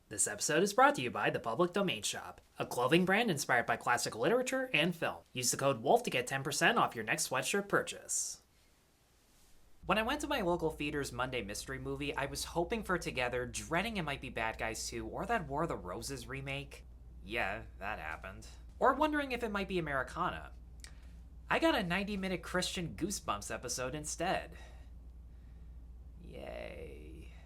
This episode is brought to you by the Public Domain Shop, a clothing brand inspired by classical literature and film. Use the code WOLF to get 10% off your next sweatshirt purchase. When I went to my local theater's Monday mystery movie, I was hoping for Together, dreading it might be Bad Guys 2 or that War of the Roses remake. Yeah, that happened. Or wondering if it might be Americana. I got a 90-minute Christian Goosebumps episode instead. Yay.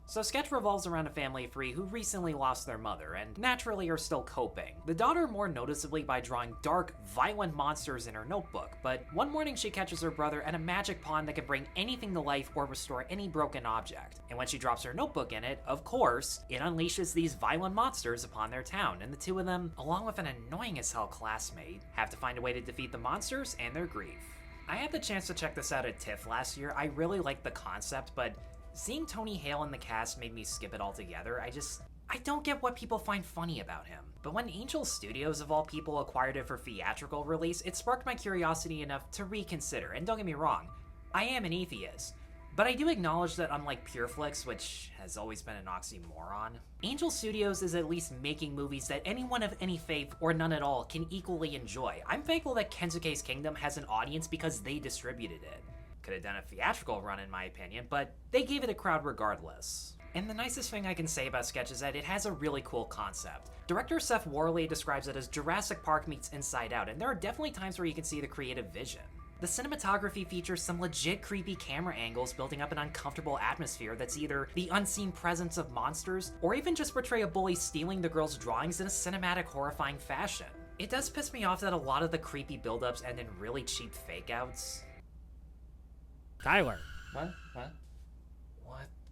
So Sketch revolves around a family of three who recently lost their mother and naturally are still coping. The daughter more noticeably by drawing dark, violent monsters in her notebook, but one morning she catches her brother at a magic pond that can bring anything to life or restore any broken object. And when she drops her notebook in it, of course, it unleashes these violent monsters upon their town, and the two of them, along with an annoying as hell classmate, have to find a way to defeat the monsters and their grief. I had the chance to check this out at TIFF last year. I really liked the concept, but seeing Tony Hale in the cast made me skip it altogether. I don't get what people find funny about him. But when Angel Studios, of all people, acquired it for theatrical release, it sparked my curiosity enough to reconsider. And don't get me wrong, I am an atheist. But I do acknowledge that unlike PureFlix, which has always been an oxymoron, Angel Studios is at least making movies that anyone of any faith or none at all can equally enjoy. I'm thankful that Kensuke's Kingdom has an audience because they distributed it. Could have done a theatrical run in my opinion, but they gave it a crowd regardless. And the nicest thing I can say about Sketch is that it has a really cool concept. Director Seth Worley describes it as Jurassic Park meets Inside Out, and there are definitely times where you can see the creative vision. The cinematography features some legit creepy camera angles building up an uncomfortable atmosphere that's either the unseen presence of monsters, or even just portray a bully stealing the girl's drawings in a cinematic horrifying fashion. It does piss me off that a lot of the creepy buildups end in really cheap fake-outs. Tyler. What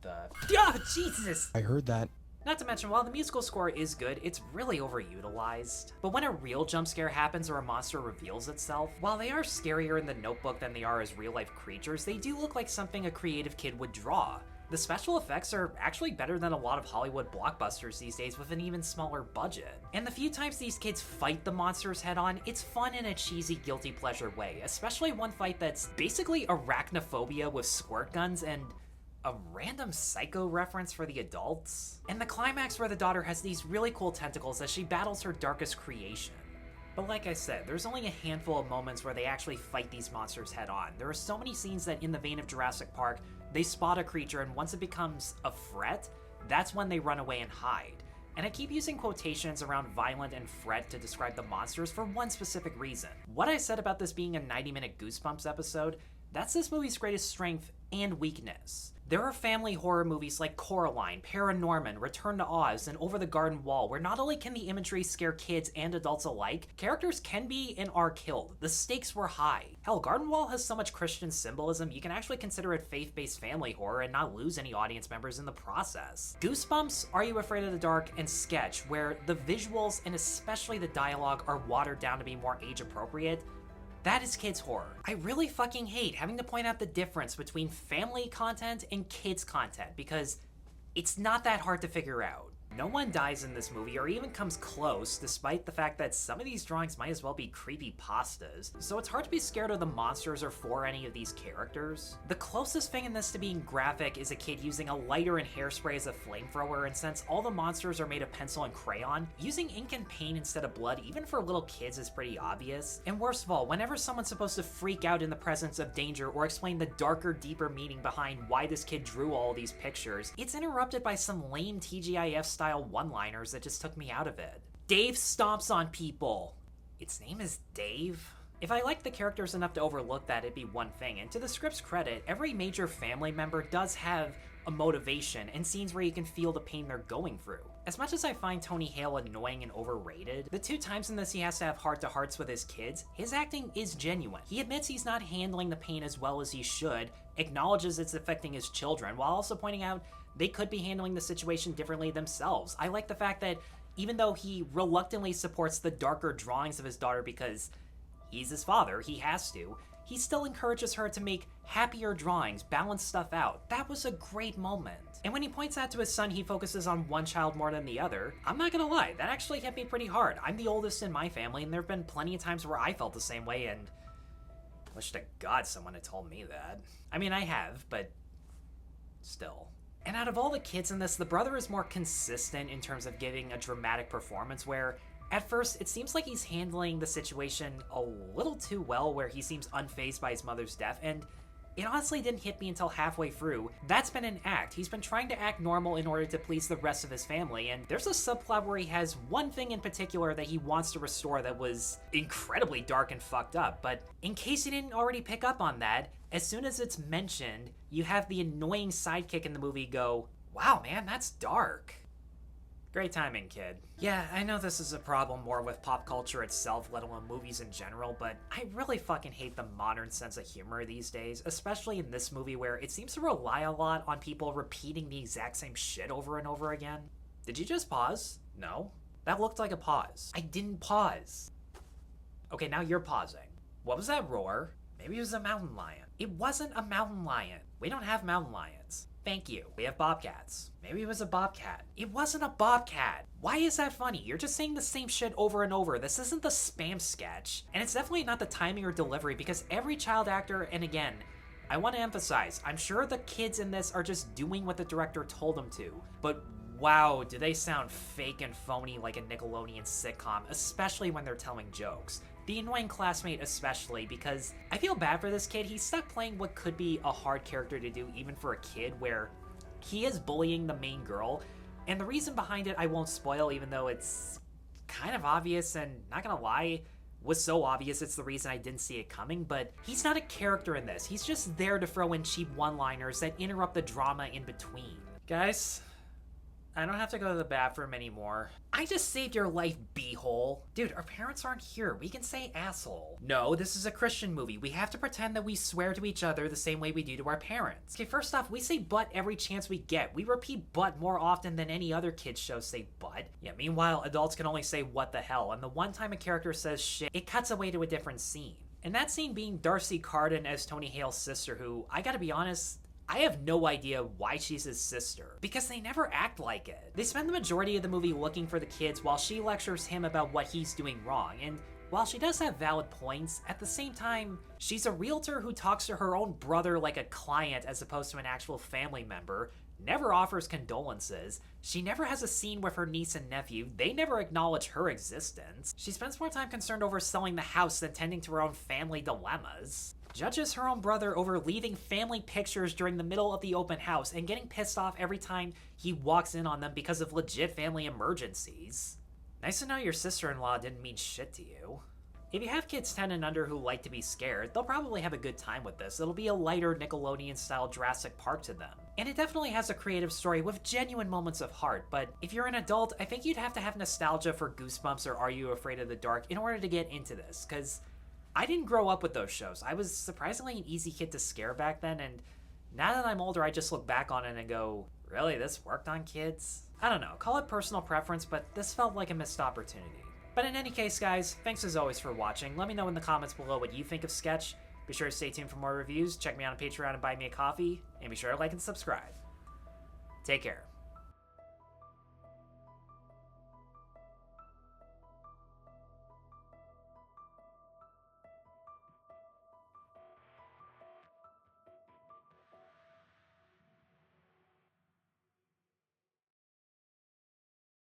the? Oh, Jesus! I heard that. Not to mention, while the musical score is good, it's really overutilized. But when a real jump scare happens or a monster reveals itself, while they are scarier in the Notebook than they are as real-life creatures, they do look like something a creative kid would draw. The special effects are actually better than a lot of Hollywood blockbusters these days with an even smaller budget. And the few times these kids fight the monsters head on, it's fun in a cheesy, guilty pleasure way, especially one fight that's basically arachnophobia with squirt guns and a random Psycho reference for the adults. And the climax where the daughter has these really cool tentacles as she battles her darkest creation. But like I said, there's only a handful of moments where they actually fight these monsters head on. There are so many scenes that, in the vein of Jurassic Park, they spot a creature and once it becomes a threat, that's when they run away and hide. And I keep using quotations around violent and threat to describe the monsters for one specific reason. What I said about this being a 90-minute Goosebumps episode, that's this movie's greatest strength and weakness. There are family horror movies like Coraline, Paranorman, Return to Oz, and Over the Garden Wall, where not only can the imagery scare kids and adults alike, characters can be and are killed. The stakes were high. Hell, Garden Wall has so much Christian symbolism, you can actually consider it faith-based family horror and not lose any audience members in the process. Goosebumps, Are You Afraid of the Dark, and Sketch, where the visuals and especially the dialogue are watered down to be more age-appropriate, that is kids' horror. I really fucking hate having to point out the difference between family content and kids' content because it's not that hard to figure out. No one dies in this movie or even comes close, despite the fact that some of these drawings might as well be creepy pastas, so it's hard to be scared of the monsters or for any of these characters. The closest thing in this to being graphic is a kid using a lighter and hairspray as a flamethrower, and since all the monsters are made of pencil and crayon, using ink and paint instead of blood, even for little kids, is pretty obvious. And worst of all, whenever someone's supposed to freak out in the presence of danger or explain the darker, deeper meaning behind why this kid drew all these pictures, it's interrupted by some lame TGIF-style one-liners that just took me out of it. Dave stomps on people. Its name is Dave? If I liked the characters enough to overlook that, it'd be one thing, and to the script's credit, every major family member does have a motivation and scenes where you can feel the pain they're going through. As much as I find Tony Hale annoying and overrated, the two times in this he has to have heart-to-hearts with his kids, his acting is genuine. He admits he's not handling the pain as well as he should, acknowledges it's affecting his children, while also pointing out they could be handling the situation differently themselves. I like the fact that even though he reluctantly supports the darker drawings of his daughter because he's his father, he has to, he still encourages her to make happier drawings, balance stuff out. That was a great moment. And when he points out to his son he focuses on one child more than the other, I'm not gonna lie, that actually hit me pretty hard. I'm the oldest in my family, and there have been plenty of times where I felt the same way, and wish to God someone had told me that. I mean, I have, but still. And out of all the kids in this, the brother is more consistent in terms of giving a dramatic performance where at first, it seems like he's handling the situation a little too well, where he seems unfazed by his mother's death, and it honestly didn't hit me until halfway through. That's been an act. He's been trying to act normal in order to please the rest of his family, and there's a subplot where he has one thing in particular that he wants to restore that was incredibly dark and fucked up. But in case you didn't already pick up on that, as soon as it's mentioned, you have the annoying sidekick in the movie go, "Wow, man, that's dark." Great timing, kid. Yeah, I know this is a problem more with pop culture itself, let alone movies in general, but I really fucking hate the modern sense of humor these days, especially in this movie where it seems to rely a lot on people repeating the exact same shit over and over again. Did you just pause? No. That looked like a pause. I didn't pause. Okay, now you're pausing. What was that roar? Maybe it was a mountain lion. It wasn't a mountain lion. We don't have mountain lions. Thank you. We have bobcats. Maybe it was a bobcat. It wasn't a bobcat. Why is that funny? You're just saying the same shit over and over. This isn't the spam sketch. And it's definitely not the timing or delivery, because every child actor, and again, I want to emphasize, I'm sure the kids in this are just doing what the director told them to, but wow, do they sound fake and phony like a Nickelodeon sitcom, especially when they're telling jokes. The annoying classmate especially, because I feel bad for this kid. He's stuck playing what could be a hard character to do even for a kid, where he is bullying the main girl, and the reason behind it I won't spoil, even though it's kind of obvious, and not gonna lie, was so obvious it's the reason I didn't see it coming, but he's not a character in this. He's just there to throw in cheap one-liners that interrupt the drama in between. Guys, I don't have to go to the bathroom anymore. I just saved your life, b-hole. Dude, our parents aren't here. We can say asshole. No, this is a Christian movie. We have to pretend that we swear to each other the same way we do to our parents. Okay, first off, we say butt every chance we get. We repeat butt more often than any other kids show say butt. Yeah, meanwhile, adults can only say what the hell, and the one time a character says shit, it cuts away to a different scene. And that scene being Darcy Carden as Tony Hale's sister, who, I gotta be honest, I have no idea why she's his sister, because they never act like it. They spend the majority of the movie looking for the kids while she lectures him about what he's doing wrong, and while she does have valid points, at the same time, she's a realtor who talks to her own brother like a client as opposed to an actual family member, never offers condolences, she never has a scene with her niece and nephew, they never acknowledge her existence, she spends more time concerned over selling the house than tending to her own family dilemmas, judges her own brother over leaving family pictures during the middle of the open house and getting pissed off every time he walks in on them because of legit family emergencies. Nice to know your sister-in-law didn't mean shit to you. If you have kids 10 and under who like to be scared, they'll probably have a good time with this. It'll be a lighter Nickelodeon-style Jurassic Park to them. And it definitely has a creative story with genuine moments of heart, but if you're an adult, I think you'd have to have nostalgia for Goosebumps or Are You Afraid of the Dark in order to get into this, because I didn't grow up with those shows. I was surprisingly an easy kid to scare back then, and now that I'm older, I just look back on it and go, really, this worked on kids? I don't know, call it personal preference, but this felt like a missed opportunity. But in any case, guys, thanks as always for watching. Let me know in the comments below what you think of Sketch. Be sure to stay tuned for more reviews, check me out on Patreon and buy me a coffee, and be sure to like and subscribe. Take care.